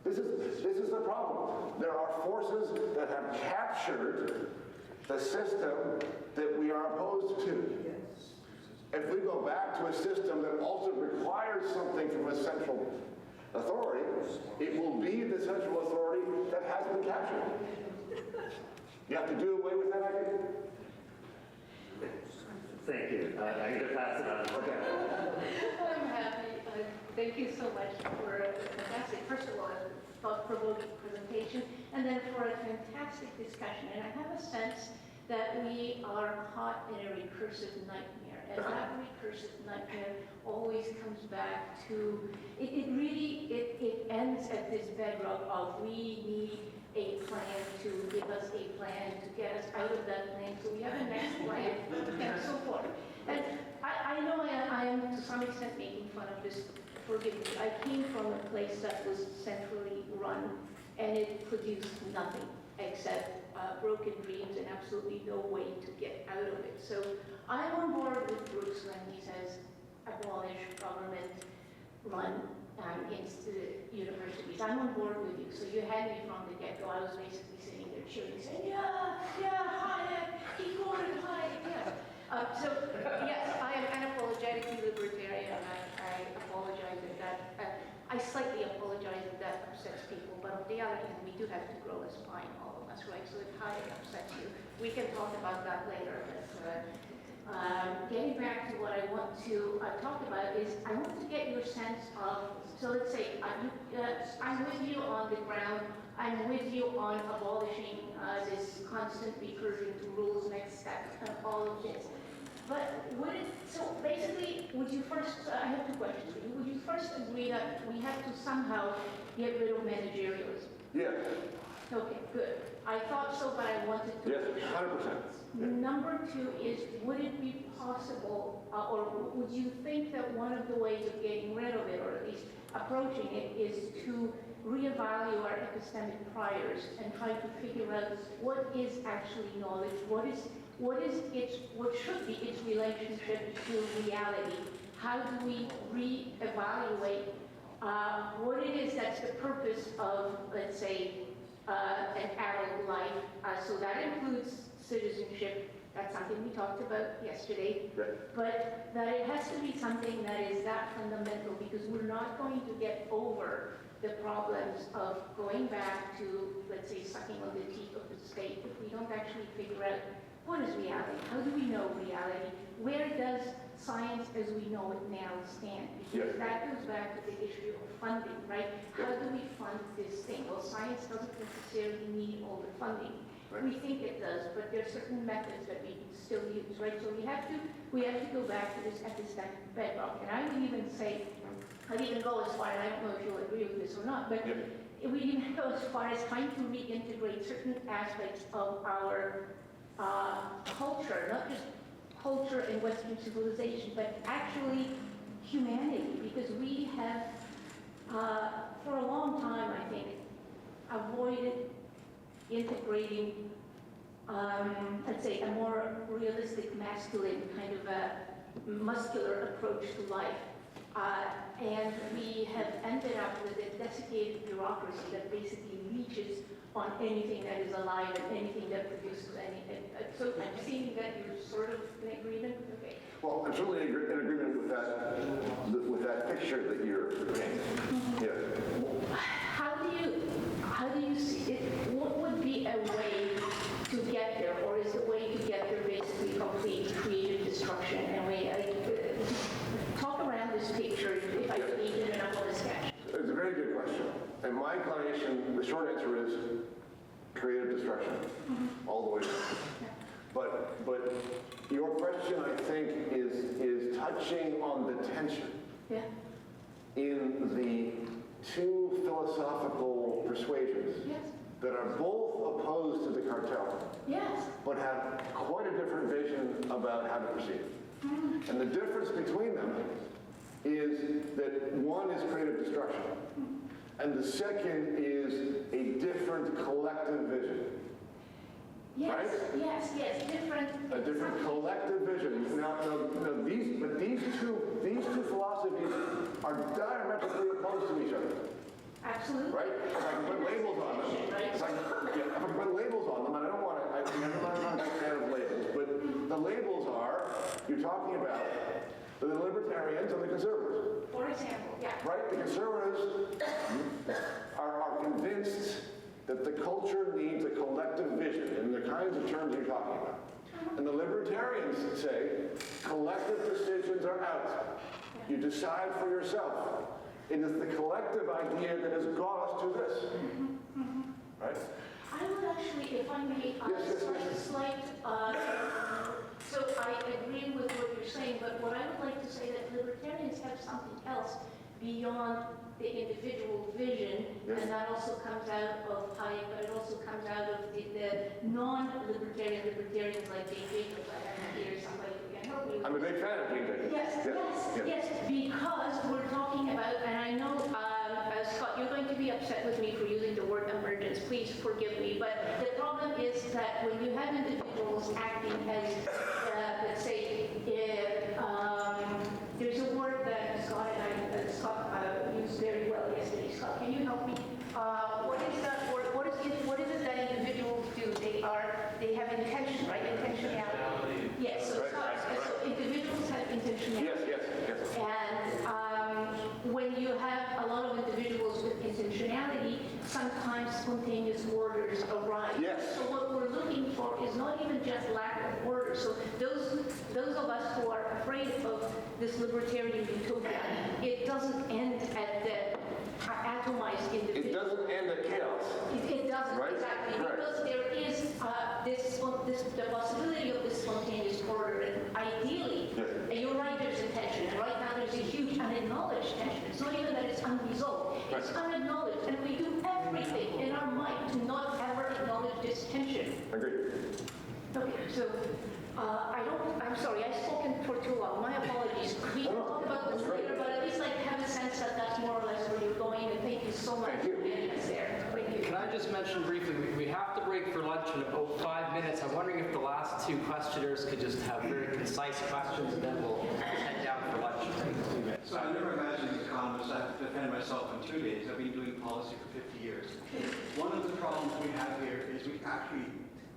Speaker 1: This is the problem. There are forces that have captured the system that we are opposed to. If we go back to a system that also requires something from a central authority, it will be the central authority that has been captured. You have to do away with that idea?
Speaker 7: Thank you. I'm going to pass it on.
Speaker 1: Okay.
Speaker 8: I'm happy. Thank you so much for a fantastic, first of all, thought-provoking presentation, and then for a fantastic discussion. And I have a sense that we are caught in a recursive nightmare. And that recursive nightmare always comes back to, it ends at this bedrock of we need a plan to give us a plan to get us out of that plan. So we have a next plan and so forth. And I know I am to some extent making fun of this. Forgive me. I came from a place that was centrally run and it produced nothing except broken dreams and absolutely no way to get out of it. So I'm on board with Bruce when he says abolish government-run universities. I'm on board with you. So you had me from the get-go. I was basically sitting there cheering, saying, yeah, Hayek, keep going, Hayek, yeah. So yes, I am unapologetically libertarian. I apologize if that, I slightly apologize if that upsets people, but on the other hand, we do have to grow a spine, all of us, right? So if Hayek upsets you, we can talk about that later. But getting back to what I want to talk about is I want to get your sense of, so let's say I'm with you on the ground, I'm with you on abolishing this constant recursion to rules, next step, and all of this. But so basically, would you first, I have two questions for you. Would you first agree that we have to somehow get rid of managerialism?
Speaker 1: Yes.
Speaker 8: Okay, good. I thought so, but I wanted to.
Speaker 1: Yes,
Speaker 8: make sure.
Speaker 1: 100%.
Speaker 8: Number two is, would it be possible, or would you think that one of the ways of getting rid of it, or at least approaching it, is to reevaluate our epistemic priors and try to figure out what is actually knowledge, what should be its relationship to reality? How do we reevaluate what it is that's the purpose of, let's say, an adult life? So that includes citizenship. That's something we talked about yesterday.
Speaker 1: Right.
Speaker 8: But that it has to be something that is that fundamental, because we're not going to get over the problems of going back to, let's say, sucking on the teeth of the state if we don't actually figure out what is reality, how do we know reality, where does science as we know it now stand? Because that goes back to the issue of funding, right? How do we fund this thing? Well, science doesn't necessarily need all the funding.
Speaker 1: Right.
Speaker 8: We think it does, but there are certain methods that we can still use, right? So we have to go back to this epistemic bedrock. And I would even say, I'd even go as far, and I don't know if you'll agree with this or not, but we even go as far as trying to reintegrate certain aspects of our culture, not just culture and Western civilization, but actually humanity, because we have, for a long time, I think, avoided integrating, let's say, a more realistic, masculine, kind of a muscular approach to life. And we have ended up with a desiccated bureaucracy that basically leeches on anything that is alive and anything that produces anything. So I'm seeing that you're sort of in agreement. Okay.
Speaker 1: Well, I'm certainly in agreement with that picture that you're painting. Yeah.
Speaker 8: How do you see it? What would be a way to get there, or is the way to get there basically complete creative destruction? And talk around this picture, if I can even enough of a sketch.
Speaker 1: It's a very good question. And my inclination, the short answer is creative destruction, all the way down. But your question, I think, is touching on the tension in the two philosophical persuasions that are both opposed to the cartel, but have quite a different vision about how to proceed. And the difference between them is that one is creative destruction, and the second is a different collective vision. Right?
Speaker 8: Yes, different.
Speaker 1: A different collective vision. Now these two philosophies are diametrically opposed to each other.
Speaker 8: Absolutely.
Speaker 1: Right? If I can put labels on them, if I can put labels on them, and I don't want to, I'm not a fan of labels, but the labels are, you're talking about the libertarians and the conservatives.
Speaker 8: For example,
Speaker 1: Right? The conservatives are convinced that the culture needs a collective vision in the kinds of terms you're talking about. And the libertarians say collective decisions are out. You decide for yourself. It is the collective idea that has got us to this. Right?
Speaker 8: I would actually, if I may, slight, so I agree with what you're saying, but what I would like to say that libertarians have something else beyond the individual vision, and that also comes out of Hayek, but it also comes out of the non-libertarian libertarians like Jane Jacobs. I have here somebody who can help me.
Speaker 1: I'm a big fan of Jane Jacobs.
Speaker 8: Yes, because we're talking about, and I know, Scott, you're going to be upset with me for using the word emergence. Please forgive me, but the problem is that when you have individuals acting as, let's say, there's a word that Scott and I, used very well yesterday. Scott, can you help me? What is that word? What is it that individuals do? They have intention, right? Intentionality. Yes. So, so individuals have intentionality.
Speaker 1: Yes.
Speaker 8: And when you have a lot of individuals with intentionality, sometimes spontaneous orders arise.
Speaker 1: Yes.
Speaker 8: So what we're looking for is not even just lack of order. So those of us who are afraid of this libertarian utopia, it doesn't end at the atomized individual.
Speaker 1: It doesn't end at chaos.
Speaker 8: It doesn't,
Speaker 1: right?
Speaker 8: exactly,
Speaker 1: Right.
Speaker 8: because there is the possibility of this spontaneous order, and ideally, and you're right, there's intention, and right now there's a huge unacknowledged tension. It's not even that it's unresolved, it's unacknowledged, and we do everything in our might to not have tension.
Speaker 1: Agreed.
Speaker 8: Okay, so, I'm sorry, I've spoken for too long, my apologies. We can talk about this later, but at least I have a sense that that's more or less where you're going, and thank you so much
Speaker 1: Thank
Speaker 8: for
Speaker 1: you.
Speaker 8: being there. Thank you.
Speaker 9: Can I just mention briefly, we have to break for lunch in about 5 minutes. I'm wondering if the last two questioners could just have very concise questions, and then we'll head down for lunch in 2 minutes.
Speaker 10: So I never imagined as an economist I have to defend myself in 2 days. I've been doing policy for 50 years. One of the problems we have here is we actually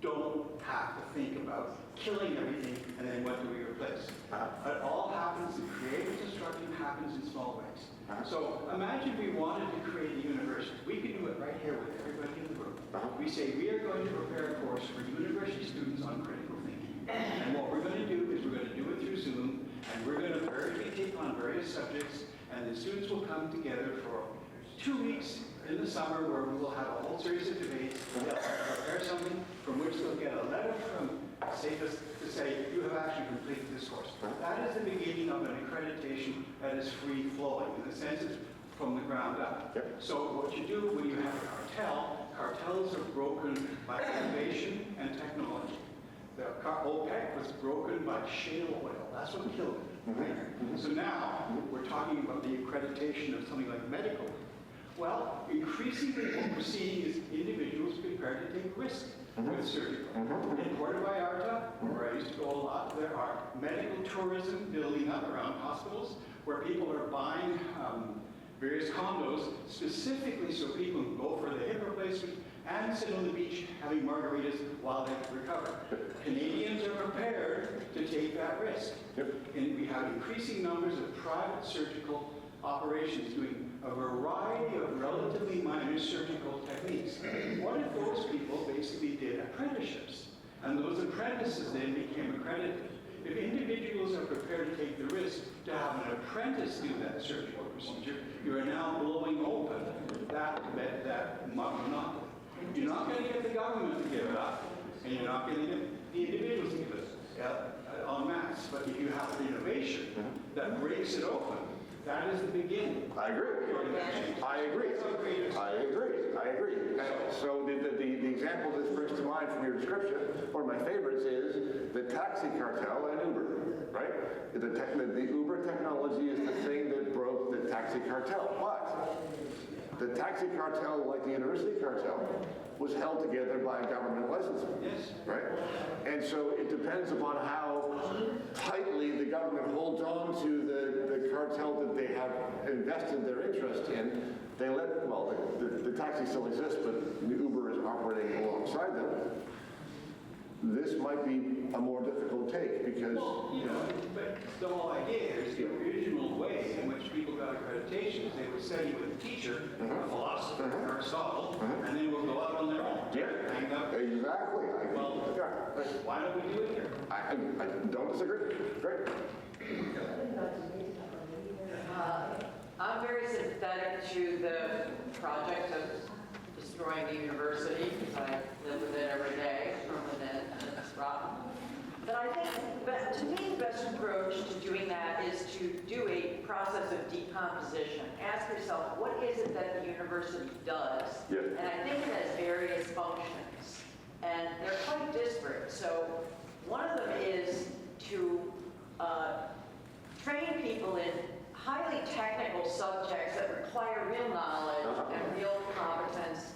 Speaker 10: don't have to think about killing everything and then what do we replace. It all happens, the creative destruction happens in small ways. So imagine we wanted to create a university. We could do it right here with everybody in the room. We say we are going to prepare a course for university students on critical thinking. And what we're going to do is we're going to do it through Zoom, and we're going to very take on various subjects, and the students will come together for 2 weeks in the summer where we will have a whole series of debates. They'll prepare something from which they'll get a letter from SAFES to say, you have actually completed this course. That is the beginning of an accreditation that is free-flowing, in the sense it's from the ground up. So what you do when you have a cartel, cartels are broken by innovation and technology. The OPEC was broken by shale oil. That's what killed it. Right? So now we're talking about the accreditation of something like medical. Well, increasingly what we're seeing is individuals prepared to take risks with surgical. In Puerto Vallarta, where I used to go a lot, there are medical tourism building up around hospitals where people are buying various condos specifically so people can go for the hip replacement and sit on the beach having margaritas while they recover. Canadians are prepared to take that risk. And we have increasing numbers of private surgical operations doing a variety of relatively minor surgical techniques. What if those people basically did apprenticeships? And those apprentices then became accredited. If individuals are prepared to take the risk to have an apprentice do that surgical procedure, you are now blowing open that monopoly. You're not going to get the government to give it up, and you're not going to get the individuals to give it up en masse. But if you have an innovation that breaks it open, that is the beginning.
Speaker 1: I agree. I agree. I agree. I agree. And so the example that springs to mind from your description, one of my favorites is the taxi cartel and Uber, right? The Uber technology is the thing that broke the taxi cartel. But the taxi cartel, like the university cartel, was held together by a government licensing.
Speaker 10: Yes.
Speaker 1: Right? And so it depends upon how tightly the government holds on to the cartel that they have invested their interest in. They let, well, the taxi still exists, but Uber is operating alongside them. This might be a more difficult take because...
Speaker 10: Well, you know, but the whole idea is the original way in which people got accreditations. They would study with a teacher, a philosopher, Aristotle, and then would go out on their own.
Speaker 1: Yeah,
Speaker 10: Hang up.
Speaker 1: exactly.
Speaker 10: Why don't we do it here?
Speaker 1: I don't disagree. Great.
Speaker 11: I'm very sympathetic to the project of destroying the university, because I live with it every day from within, and it's rotten. But I think, to me, the best approach to doing that is to do a process of decomposition. Ask yourself, what is it that the university does?
Speaker 1: Yes.
Speaker 11: And I think it has various functions, and they're quite disparate. So one of them is to train people in highly technical subjects that require real knowledge and real competence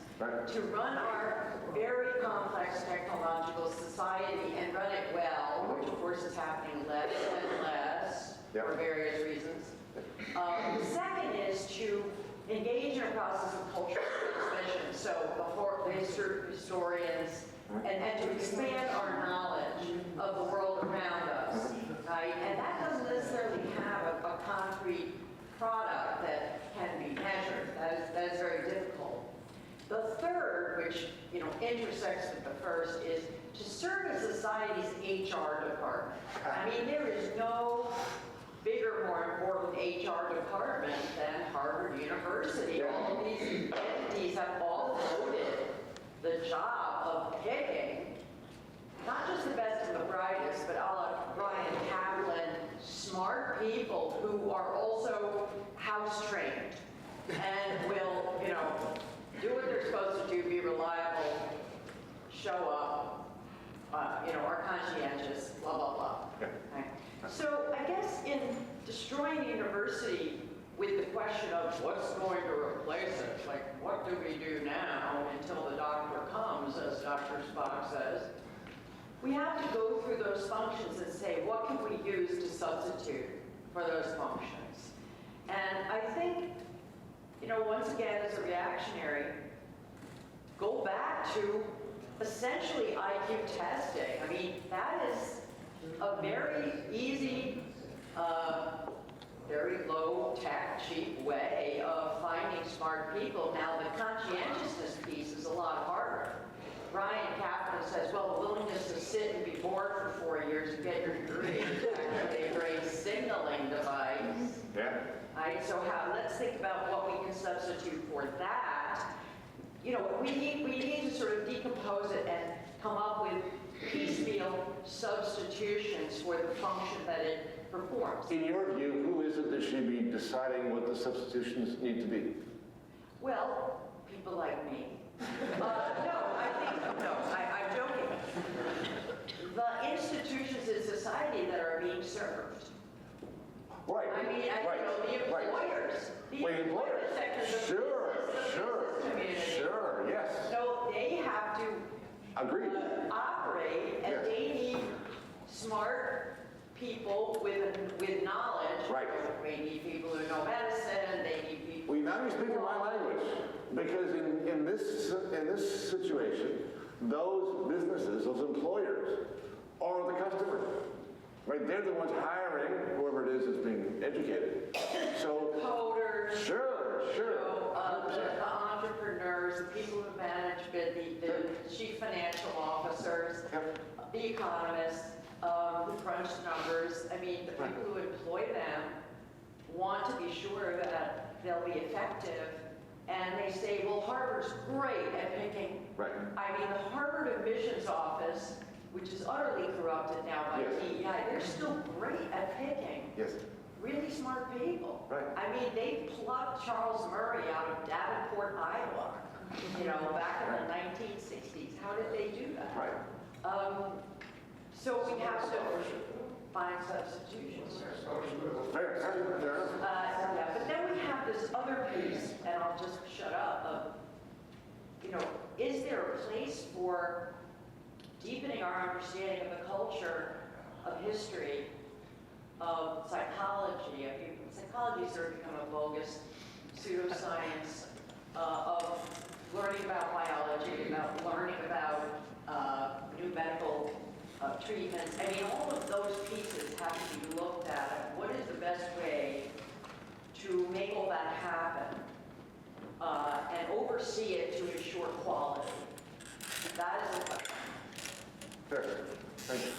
Speaker 11: to run our very complex technological society and run it well, which of course is happening less and less for various reasons. The second is to engage in a process of cultural transmission, so historians, and to expand our knowledge of the world around us, right? And that doesn't necessarily have a concrete product that can be measured. That is very difficult. The third, which intersects with the first, is to serve as society's HR department. I mean, there is no bigger, more important HR department than Harvard University. All of these entities have all voted the job of picking not just the best and the brightest, but a la Brian Kaplan, smart people who are also house trained and will, do what they're supposed to do, be reliable, show up, are conscientious, blah, blah, blah.
Speaker 1: Yeah.
Speaker 11: Okay. So I guess in destroying the university with the question of what's going to replace it, like what do we do now until the doctor comes, as Dr. Spock says, we have to go through those functions and say, what can we use to substitute for those functions? And I think, once again, as a reactionary, go back to essentially IQ testing. I mean, that is a very easy, very low-tech, cheap way of finding smart people. Now, the conscientiousness piece is a lot harder. Brian Kaplan says, well, the willingness to sit and be bored for 4 years and get your degree is actually a great signaling device.
Speaker 1: Yeah.
Speaker 11: Right, so let's think about what we can substitute for that. We need to sort of decompose it and come up with piecemeal substitutions for the function that it performs.
Speaker 1: In your view, who is it that should be deciding what the substitutions need to be?
Speaker 11: Well, people like me. I'm joking. The institutions in society that are being served.
Speaker 1: Right.
Speaker 11: I mean,
Speaker 1: right.
Speaker 11: the employers. The employer sector, the business community.
Speaker 1: Sure, yes.
Speaker 11: So they have to
Speaker 1: Agreed.
Speaker 11: Operate, and
Speaker 1: Yes.
Speaker 11: they need smart people with knowledge.
Speaker 1: Right.
Speaker 11: They need people who know medicine. They need people.
Speaker 1: Well, now you're speaking my language, because in this situation, those businesses, those employers, are the customer. Right? They're the ones hiring whoever it is that's being educated. So
Speaker 11: Coders.
Speaker 1: Sure.
Speaker 11: The entrepreneurs, the people who manage the chief financial officers, the economists, who crunch numbers. I mean, the people who employ them want to be sure that they'll be effective. And they say, well, Harvard's great at picking.
Speaker 1: Right.
Speaker 11: I mean, the Harvard admissions office, which is utterly corrupted now by
Speaker 1: Yes.
Speaker 11: DEI, they're still great at picking
Speaker 1: Yes.
Speaker 11: really smart people.
Speaker 1: Right.
Speaker 11: I mean, they plucked Charles Murray out of Davenport, Iowa, back in the 1960s. How did they do that?
Speaker 1: Right.
Speaker 11: So we have to find substitutions.
Speaker 1: Fair enough.
Speaker 11: Yeah, but then we have this other piece, and I'll just shut up, is there a place for deepening our understanding of the culture, of history, of psychology? Psychology sort of become a bogus pseudoscience of learning about biology, about learning about new medical treatments. I mean, all of those pieces have to be looked at. What is the best way to make all that happen and oversee it to ensure quality? That is a question.
Speaker 1: Fair. Thank you.